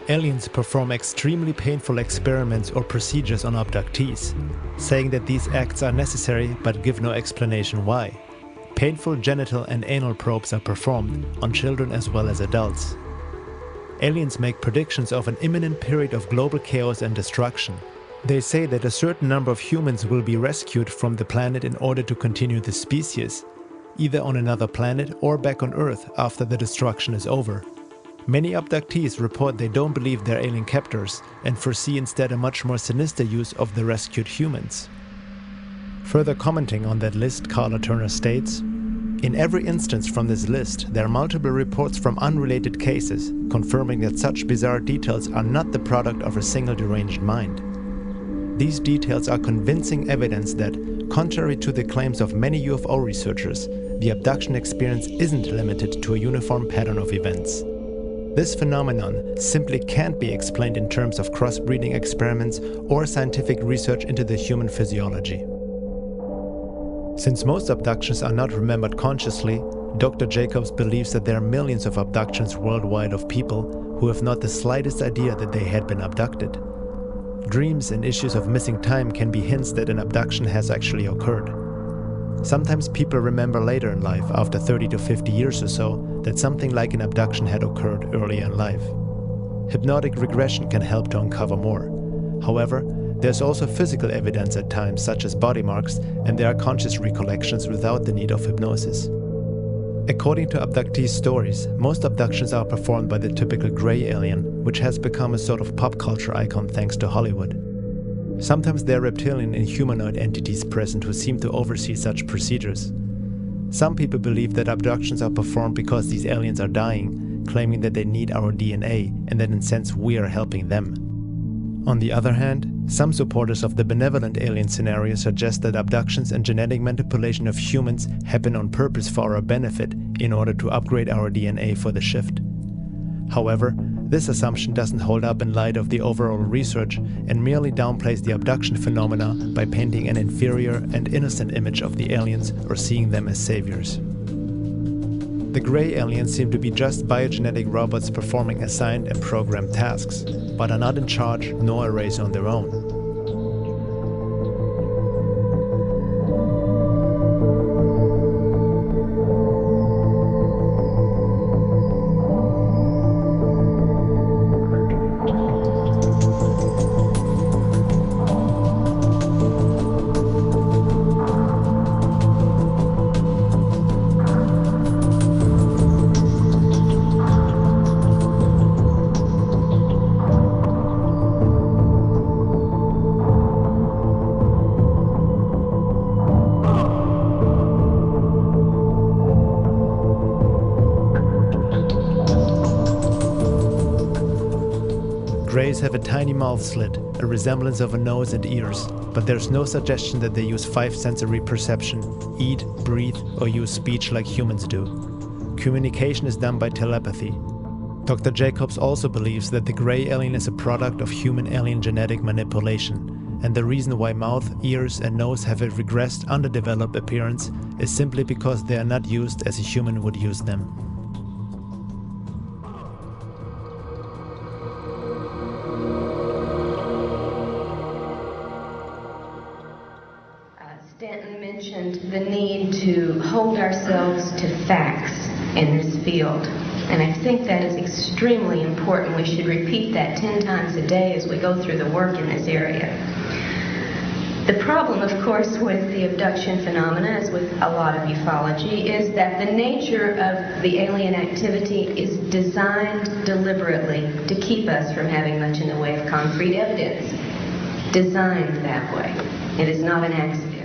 Aliens perform extremely painful experiments or procedures on abductees, saying that these acts are necessary but give no explanation why. Painful genital and anal probes are performed on children as well as adults. Aliens make predictions of an imminent period of global chaos and destruction. They say that a certain number of humans will be rescued from the planet in order to continue the species, either on another planet or back on Earth after the destruction is over. Many abductees report they don't believe they're alien captors and foresee instead a much more sinister use of the rescued humans. Further commenting on that list, Carla Turner states, "In every instance from this list, there are multiple reports from unrelated cases, confirming that such bizarre details are not the product of a single deranged mind. These details are convincing evidence that, contrary to the claims of many UFO researchers, the abduction experience isn't limited to a uniform pattern of events. This phenomenon simply can't be explained in terms of crossbreeding experiments or scientific research into the human physiology." Since most abductions are not remembered consciously, Dr. Jacobs believes that there are millions of abductions worldwide of people who have not the slightest idea that they had been abducted. Dreams and issues of missing time can be hints that an abduction has actually occurred. Sometimes people remember later in life, after 30 to 50 years or so, that something like an abduction had occurred earlier in life. Hypnotic regression can help to uncover more. However, there's also physical evidence at times, such as body marks, and there are conscious recollections without the need of hypnosis. According to abductee stories, most abductions are performed by the typical gray alien, which has become a sort of pop culture icon thanks to Hollywood. Sometimes there are reptilian and humanoid entities present who seem to oversee such procedures. Some people believe that abductions are performed because these aliens are dying, claiming that they need our DNA and that in a sense we are helping them. On the other hand, some supporters of the benevolent alien scenario suggest that abductions and genetic manipulation of humans happen on purpose for our benefit in order to upgrade our DNA for the shift. However, this assumption doesn't hold up in light of the overall research and merely downplays the abduction phenomena by painting an inferior and innocent image of the aliens or seeing them as saviors. The gray aliens seem to be just biogenetic robots performing assigned and programmed tasks, but are not in charge nor a race on their own. Greys have a tiny mouth slit, a resemblance of a nose and ears, but there's no suggestion that they use five sensory perception, eat, breathe, or use speech like humans do. Communication is done by telepathy. Dr. Jacobs also believes that the gray alien is a product of human-alien genetic manipulation, and the reason why mouth, ears, and nose have a regressed, underdeveloped appearance is simply because they are not used as a human would use them. The need to hold ourselves to facts in this field. And I think that is extremely important. We should repeat that 10 times a day as we go through the work in this area. The problem, of course, with the abduction phenomena, as with a lot of ufology, is that the nature of the alien activity is designed deliberately to keep us from having much in the way of concrete evidence. Designed that way. It is not an accident.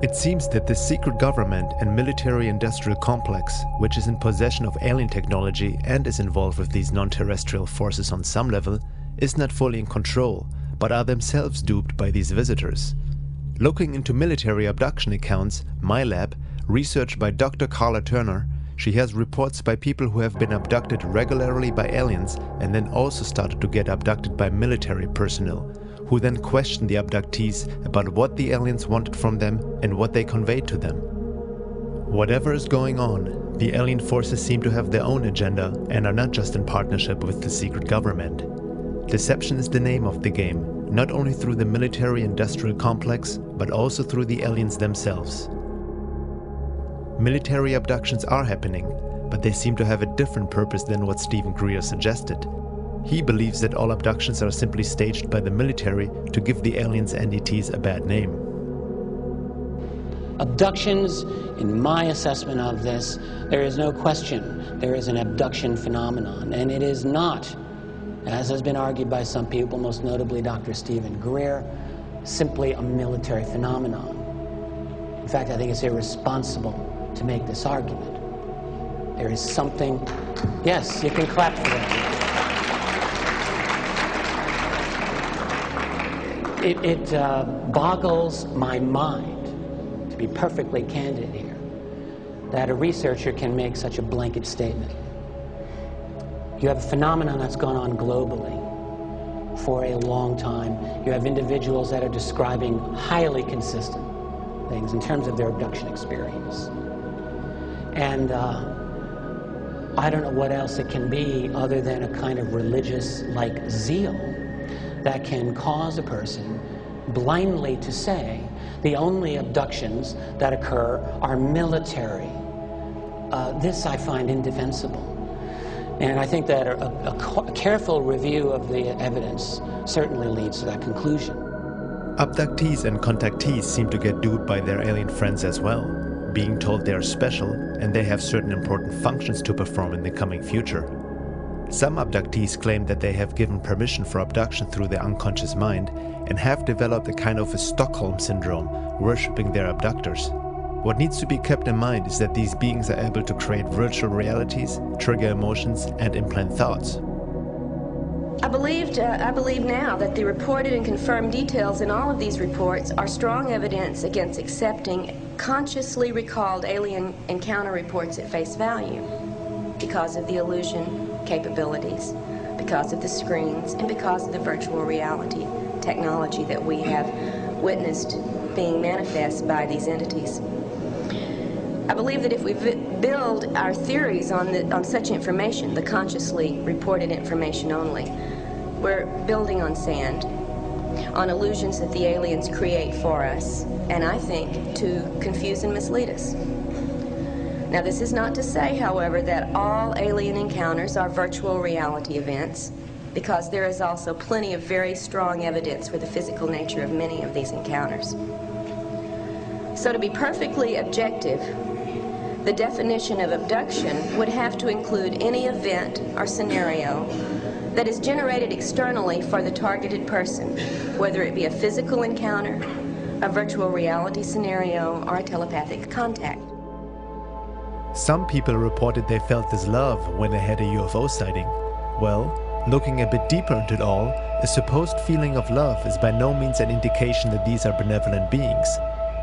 It seems that the secret government and military-industrial complex, which is in possession of alien technology and is involved with these non-terrestrial forces on some level, is not fully in control, but are themselves duped by these visitors. Looking into military abduction accounts, my lab, researched by Dr. Carla Turner, she has reports by people who have been abducted regularly by aliens and then also started to get abducted by military personnel, who then question the abductees about what the aliens wanted from them and what they conveyed to them. Whatever is going on, the alien forces seem to have their own agenda and are not just in partnership with the secret government. Deception is the name of the game, not only through the military-industrial complex, but also through the aliens themselves. Military abductions are happening, but they seem to have a different purpose than what Stephen Greer suggested. He believes that all abductions are simply staged by the military to give the aliens and ETs a bad name. Abductions, in my assessment of this, there is no question there is an abduction phenomenon, and it is not, as has been argued by some people, most notably Dr. Stephen Greer, simply a military phenomenon. In fact, I think it's irresponsible to make this argument. There is something... Yes, you can clap for that. It boggles my mind, to be perfectly candid here, that a researcher can make such a blanket statement. You have a phenomenon that's gone on globally for a long time. You have individuals that are describing highly consistent things in terms of their abduction experience. And I don't know what else it can be other than a kind of religious-like zeal that can cause a person blindly to say the only abductions that occur are military. This I find indefensible. And I think that a careful review of the evidence certainly leads to that conclusion. Abductees and contactees seem to get duped by their alien friends as well, being told they are special and they have certain important functions to perform in the coming future. Some abductees claim that they have given permission for abduction through their unconscious mind and have developed a kind of a Stockholm syndrome, worshipping their abductors. What needs to be kept in mind is that these beings are able to create virtual realities, trigger emotions, and implant thoughts. I believe now that the reported and confirmed details in all of these reports are strong evidence against accepting consciously recalled alien encounter reports at face value because of the illusion capabilities, because of the screens, and because of the virtual reality technology that we have witnessed being manifest by these entities. I believe that if we build our theories on such information, the consciously reported information only, we're building on sand, on illusions that the aliens create for us, and I think to confuse and mislead us. Now, this is not to say, however, that all alien encounters are virtual reality events, because there is also plenty of very strong evidence for the physical nature of many of these encounters. So to be perfectly objective, the definition of abduction would have to include any event or scenario that is generated externally for the targeted person, whether it be a physical encounter, a virtual reality scenario, or a telepathic contact. Some people reported they felt this love when they had a UFO sighting. Well, looking a bit deeper into it all, a supposed feeling of love is by no means an indication that these are benevolent beings,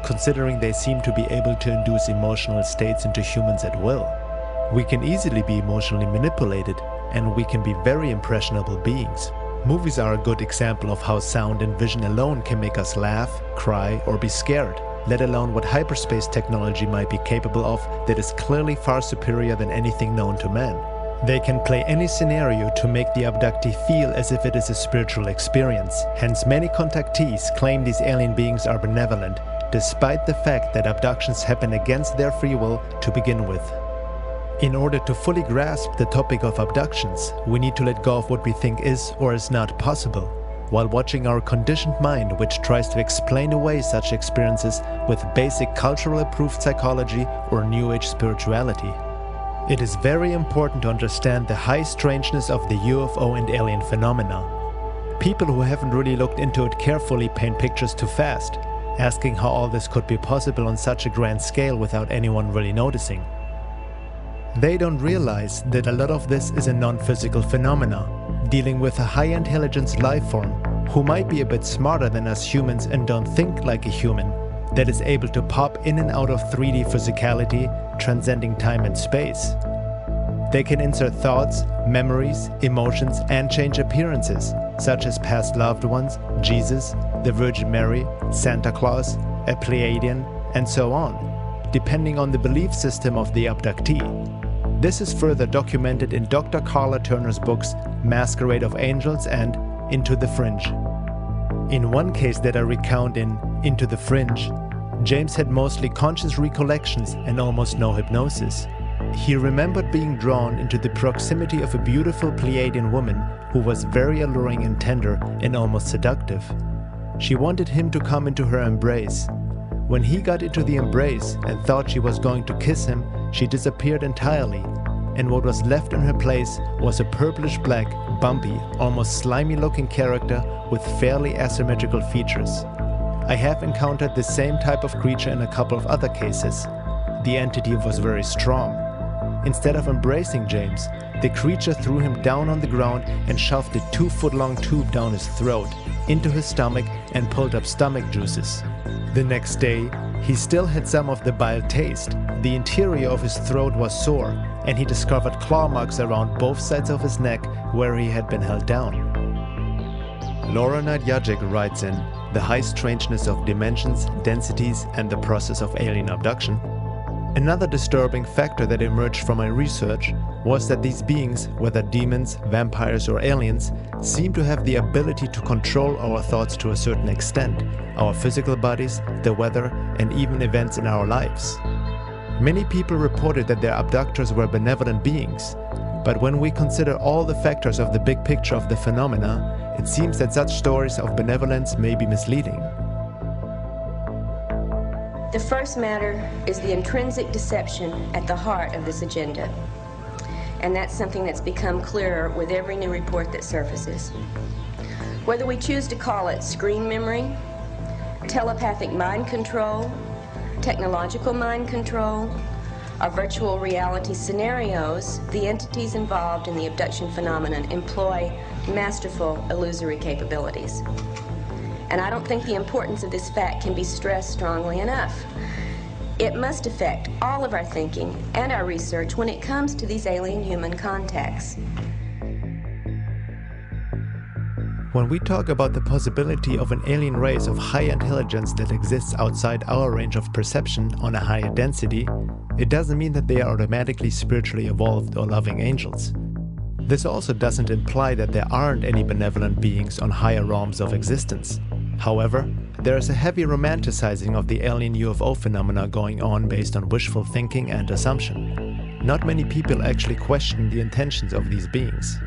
considering they seem to be able to induce emotional states into humans at will. We can easily be emotionally manipulated, and we can be very impressionable beings. Movies are a good example of how sound and vision alone can make us laugh, cry, or be scared, let alone what hyperspace technology might be capable of that is clearly far superior than anything known to man. They can play any scenario to make the abductee feel as if it is a spiritual experience. Hence, many contactees claim these alien beings are benevolent, despite the fact that abductions happen against their free will to begin with. In order to fully grasp the topic of abductions, we need to let go of what we think is or is not possible, while watching our conditioned mind, which tries to explain away such experiences with basic cultural approved psychology or New Age spirituality. It is very important to understand the high strangeness of the UFO and alien phenomena. People who haven't really looked into it carefully paint pictures too fast, asking how all this could be possible on such a grand scale without anyone really noticing. They don't realize that a lot of this is a non-physical phenomena, dealing with a high-intelligence life form who might be a bit smarter than us humans and don't think like a human, that is able to pop in and out of 3D physicality, transcending time and space. They can insert thoughts, memories, emotions, and change appearances, such as past loved ones, Jesus, the Virgin Mary, Santa Claus, a Pleiadian, and so on, depending on the belief system of the abductee. This is further documented in Dr. Carla Turner's books Masquerade of Angels and Into the Fringe. In one case that I recount in Into the Fringe, James had mostly conscious recollections and almost no hypnosis. He remembered being drawn into the proximity of a beautiful Pleiadian woman who was very alluring and tender and almost seductive. She wanted him to come into her embrace. When he got into the embrace and thought she was going to kiss him, she disappeared entirely, and what was left in her place was a purplish-black, bumpy, almost slimy-looking character with fairly asymmetrical features. I have encountered the same type of creature in a couple of other cases. The entity was very strong. Instead of embracing James, the creature threw him down on the ground and shoved a 2-foot-long tube down his throat, into his stomach, and pulled up stomach juices. The next day, he still had some of the bile taste. The interior of his throat was sore, and he discovered claw marks around both sides of his neck where he had been held down. Knight-Jadczyk writes in The High Strangeness of Dimensions, Densities, and the Process of Alien Abduction, another disturbing factor that emerged from my research was that these beings, whether demons, vampires, or aliens, seem to have the ability to control our thoughts to a certain extent, our physical bodies, the weather, and even events in our lives. Many people reported that their abductors were benevolent beings, but when we consider all the factors of the big picture of the phenomena, it seems that such stories of benevolence may be misleading. The first matter is the intrinsic deception at the heart of this agenda. And that's something that's become clearer with every new report that surfaces. Whether we choose to call it screen memory, telepathic mind control, technological mind control, or virtual reality scenarios, the entities involved in the abduction phenomenon employ masterful illusory capabilities. And I don't think the importance of this fact can be stressed strongly enough. It must affect all of our thinking and our research when it comes to these alien-human contacts. When we talk about the possibility of an alien race of high intelligence that exists outside our range of perception on a higher density, it doesn't mean that they are automatically spiritually evolved or loving angels. This also doesn't imply that there aren't any benevolent beings on higher realms of existence. However, there is a heavy romanticizing of the alien UFO phenomena going on based on wishful thinking and assumption. Not many people actually question the intentions of these beings.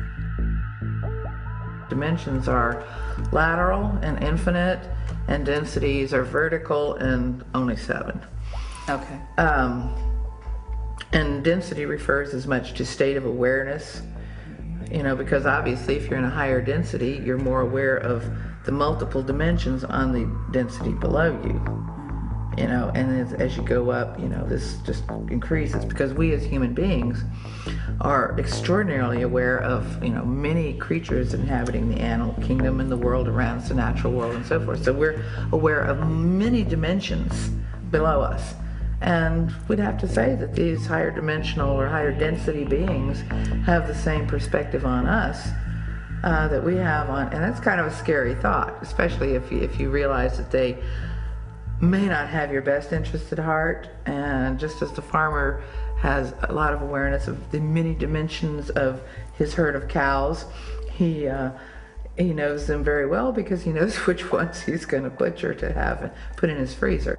Dimensions are lateral and infinite, and densities are vertical and only 7. Okay. And density refers as much to state of awareness, because obviously if you're in a higher density, you're more aware of the multiple dimensions on the density below you, and as you go up, this just increases, because we as human beings are extraordinarily aware of, many creatures inhabiting the animal kingdom and the world around us, the natural world and so forth. So we're aware of many dimensions below us. And we'd have to say that these higher dimensional or higher density beings have the same perspective on us that we have on, and that's kind of a scary thought, especially if you realize that they may not have your best interest at heart. And just as the farmer has a lot of awareness of the many dimensions of his herd of cows, he knows them very well, because he knows which ones he's going to butcher to have put in his freezer.